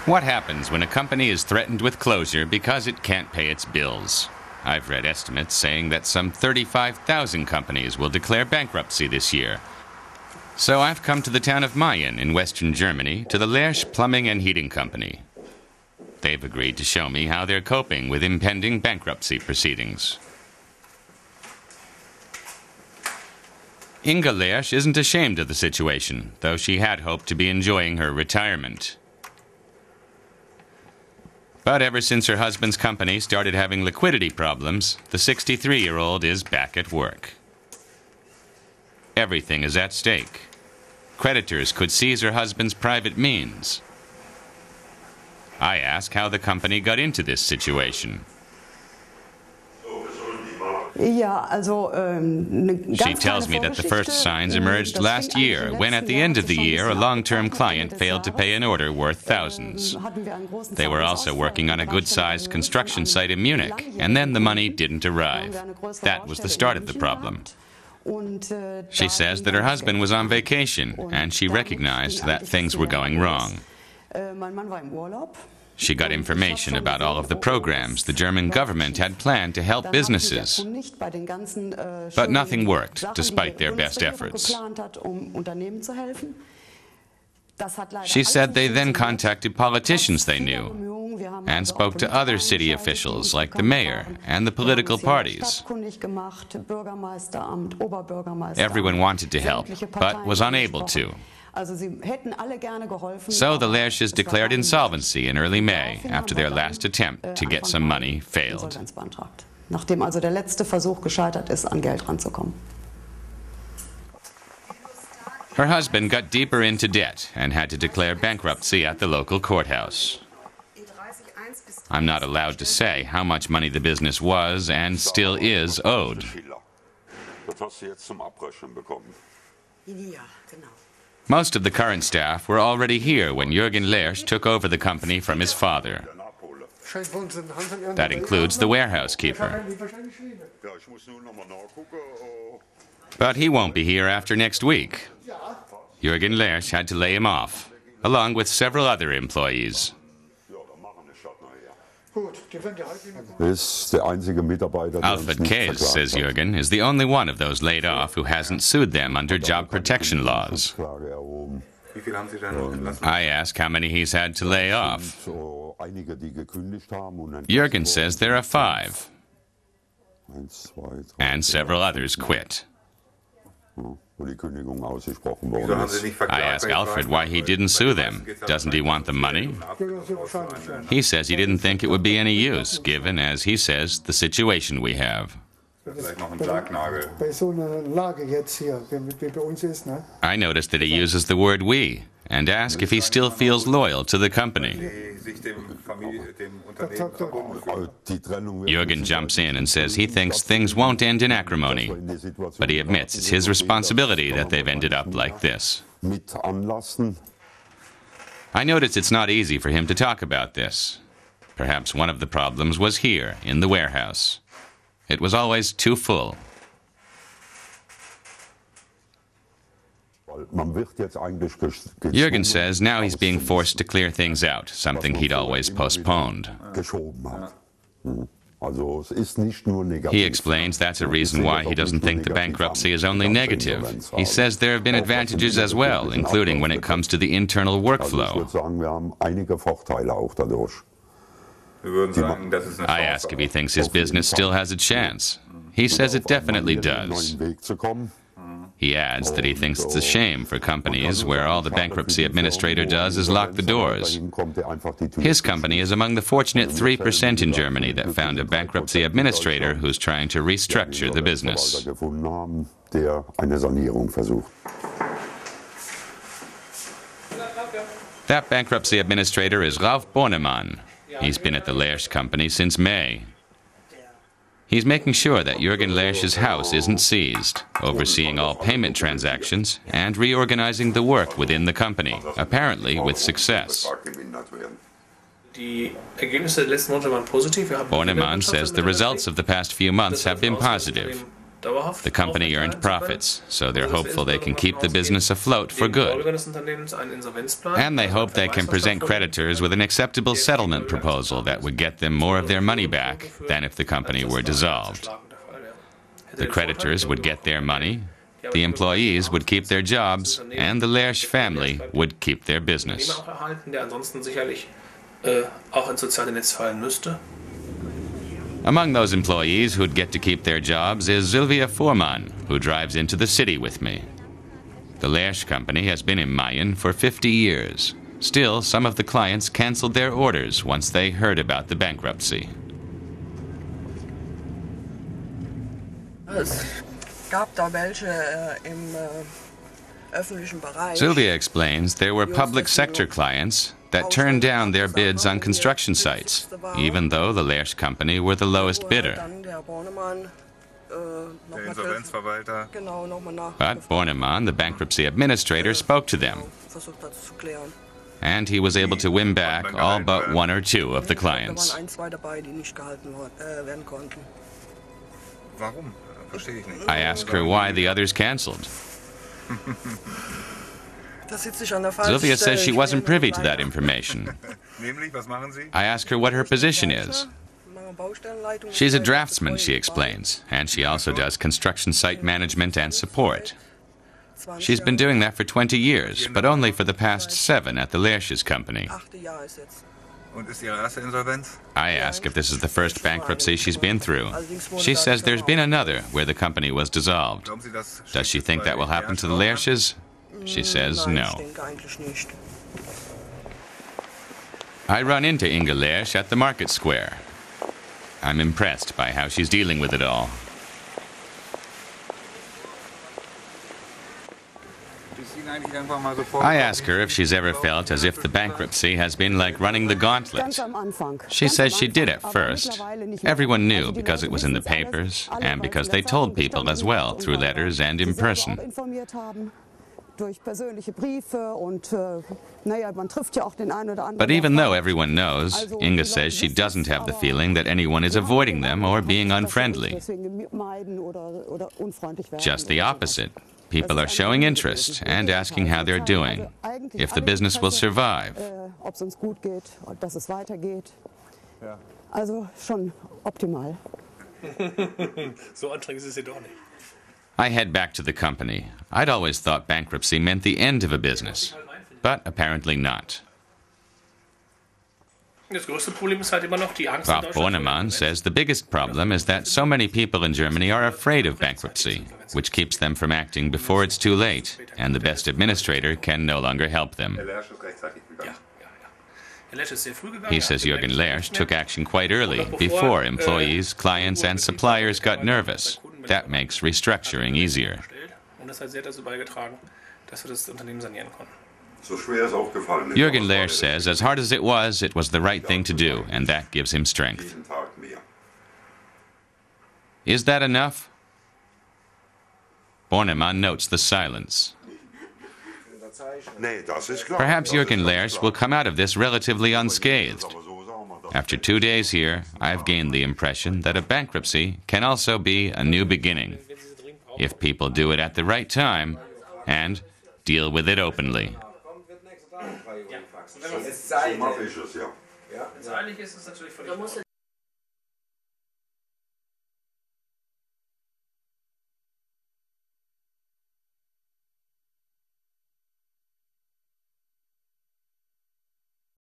What happens when a company is threatened with closure because it can't pay its bills? I've read estimates saying that some 35,000 companies will declare bankruptcy this year. So I've come to the town of Mayen in western Germany to the Leersch Plumbing and Heating Company. They've agreed to show me how they're coping with impending bankruptcy proceedings. Inga Leersch isn't ashamed of the situation, though she had hoped to be enjoying her retirement. But ever since her husband's company started having liquidity problems, the 63-year-old is back at work. Everything is at stake. Creditors could seize her husband's private means. I ask how the company got into this situation. She tells me that the first signs emerged last year, when at the end of the year a long-term client failed to pay an order worth thousands. They were also working on a good-sized construction site in Munich, and then the money didn't arrive. That was the start of the problem. She says that her husband was on vacation, and she recognized that things were going wrong. She got information about all of the programs the German government had planned to help businesses. But nothing worked, despite their best efforts. She said they then contacted politicians they knew and spoke to other city officials like the mayor and the political parties. Everyone wanted to help, but was unable to. So the Leersches declared insolvency in early May after their last attempt to get some money failed. Her husband got deeper into debt and had to declare bankruptcy at the local courthouse. I'm not allowed to say how much money the business was and still is owed. Most of the current staff were already here when Jürgen Leersch took over the company from his father. That includes the warehouse keeper. But he won't be here after next week. Jürgen Leersch had to lay him off, along with several other employees. Alfred Kees, says Jürgen, is the only one of those laid off who hasn't sued them under job protection laws. I ask how many he's had to lay off. Jürgen says there are 5, and several others quit. I ask Alfred why he didn't sue them. Doesn't he want the money? He says he didn't think it would be any use, given, as he says, the situation we have. I noticed that he uses the word we, and ask if he still feels loyal to the company. Jürgen jumps in and says he thinks things won't end in acrimony, but he admits it's his responsibility that they've ended up like this. I notice it's not easy for him to talk about this. Perhaps one of the problems was here, in the warehouse. It was always too full. Jürgen says now he's being forced to clear things out, something he'd always postponed. He explains that's a reason why he doesn't think the bankruptcy is only negative. He says there have been advantages as well, including when it comes to the internal workflow. I ask if he thinks his business still has a chance. He says it definitely does. He adds that he thinks it's a shame for companies where all the bankruptcy administrator does is lock the doors. His company is among the fortunate 3% in Germany that found a bankruptcy administrator who's trying to restructure the business. That bankruptcy administrator is Ralf Bornemann. He's been at the Leersch company since May. He's making sure that Jürgen Leersch's house isn't seized, overseeing all payment transactions, and reorganizing the work within the company, apparently with success. Bornemann says the results of the past few months have been positive. The company earned profits, so they're hopeful they can keep the business afloat for good. And they hope they can present creditors with an acceptable settlement proposal that would get them more of their money back than if the company were dissolved. The creditors would get their money, the employees would keep their jobs, and the Leersch family would keep their business. Among those employees who'd get to keep their jobs is Sylvia Fuhrmann, who drives into the city with me. The Leersch company has been in Mayen for 50 years. Still, some of the clients canceled their orders once they heard about the bankruptcy. Sylvia explains there were public sector clients that turned down their bids on construction sites, even though the Leersch company were the lowest bidder. But Bornemann, the bankruptcy administrator, spoke to them, and he was able to win back all but one or two of the clients. I ask her why the others canceled. Sylvia says she wasn't privy to that information. I ask her what her position is. She's a draftsman, she explains, and she also does construction site management and support. She's been doing that for 20 years, but only for the past 7 at the Leersch's company. I ask if this is the first bankruptcy she's been through. She says there's been another where the company was dissolved. Does she think that will happen to the Leersch's? She says no. I run into Inge Leersch at the market square. I'm impressed by how she's dealing with it all. I ask her if she's ever felt as if the bankruptcy has been like running the gauntlet. She says she did at first. Everyone knew because it was in the papers, and because they told people as well through letters and in person. But even though everyone knows, Inge says she doesn't have the feeling that anyone is avoiding them or being unfriendly. Just the opposite. People are showing interest and asking how they're doing, if the business will survive. I head back to the company. I'd always thought bankruptcy meant the end of a business, but apparently not. Bob Bornemann says the biggest problem is that so many people in Germany are afraid of bankruptcy, which keeps them from acting before it's too late, and the best administrator can no longer help them. He says Jürgen Leersch took action quite early, before employees, clients, and suppliers got nervous. That makes restructuring easier. Jürgen Leersch says as hard as it was the right thing to do, and that gives him strength. Is that enough? Bornemann notes the silence. Perhaps Jürgen Leersch will come out of this relatively unscathed. After 2 days here, I've gained the impression that a bankruptcy can also be a new beginning, if people do it at the right time and deal with it openly.